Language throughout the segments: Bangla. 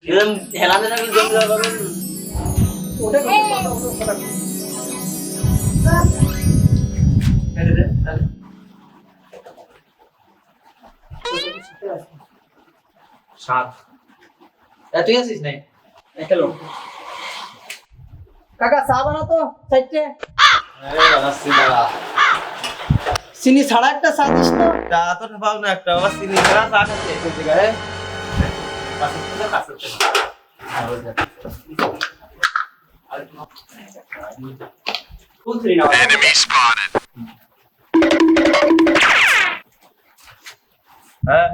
হেলাতে থাকলে জমি দেওয়া পাবেন। ওটা সাত তুই আছিস নাই একটা লোক কাকা চা বানাতো চাইতে বানাচ্ছি দাঁড়া চিনি ছাড়া একটা চা দিস তো। চা তো পাও না একটা আবার চিনি ছাড়া চা খাচ্ছে এই জায়গায় হ্যাঁ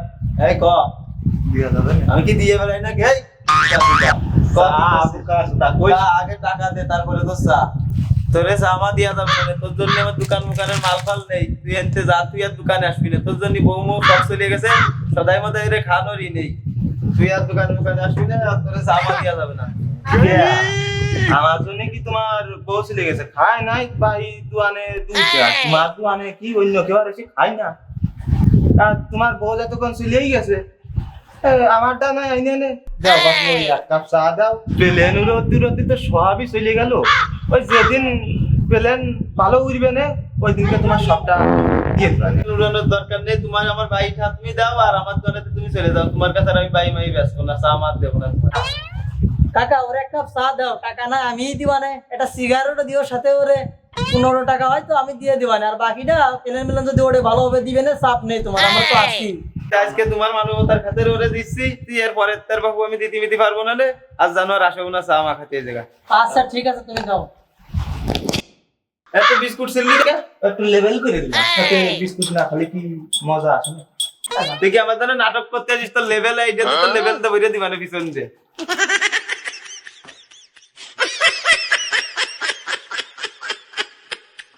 এই ক আমি কি দিয়ে বেড়াই না কে আগে টাকা দে তারপরে তো চা তোরে চামা দিয়া যাবে না তোর জন্য আমার দোকান মুকানের মাল ফাল নেই তুই এনতে যা তুই আর দোকানে আসবি না তোর জন্য বউ মৌ সব চলে গেছে সদাই মদাই রে খানোরই নেই তুই আর দোকান মুকানে আসবি না আর তোরে চামা দিয়া যাবে না আমার জন্য কি তোমার বউ চলে গেছে খায় নাই ভাই দুয়ানে দুইটা তোমার দুয়ানে কি অন্য কেউ আর এসে খায় না আর তোমার বউ যতক্ষণ চলেই গেছে আমারটা নাই আইনে নে দাও বাপু এক কাপ চা দাও প্লেন উড়তে তো সবই চলে গেল ওই যেদিন প্লেন ভালো উড়বে না ওই দিনকে তোমার সবটা দিয়ে দেবে উড়ানোর দরকার নেই তোমার আমার ভাই তুমি দাও আর আমার জন্য তুমি চলে যাও তোমার কাছে আর আমি ভাই মাই ব্যস্ত না চা মার দেবো না কাকা ওরে এক কাপ চা দাও, টাকা না আমি দিবানে, এটা সিগারেটও দিও সাথে ওরে 15 টাকা হয়তো আমি দিয়ে দিবানে, আর বাকিটা প্লেন মিলেন যদি ওরে ভালোভাবে দিবে না চাপ নেই তোমার, আমার তো আসি আজকে তোমার মানবতার খাতির ওরে দিচ্ছি তুই এর পরের তার বাবু আমি দিতে পারবো না রে আজ জানো আর আসবো না চা মা খাতে এই জায়গা আচ্ছা ঠিক আছে তুমি দাও। এত বিস্কুট সেললি কে একটু লেভেল করে দিলাম সাথে বিস্কুট না খালি কি মজা আসে না তুই কি আমার জন্য নাটক করতে আসিস তোর লেভেল এইটা তো লেভেল তো বইরে দিবানে পিছন দিয়ে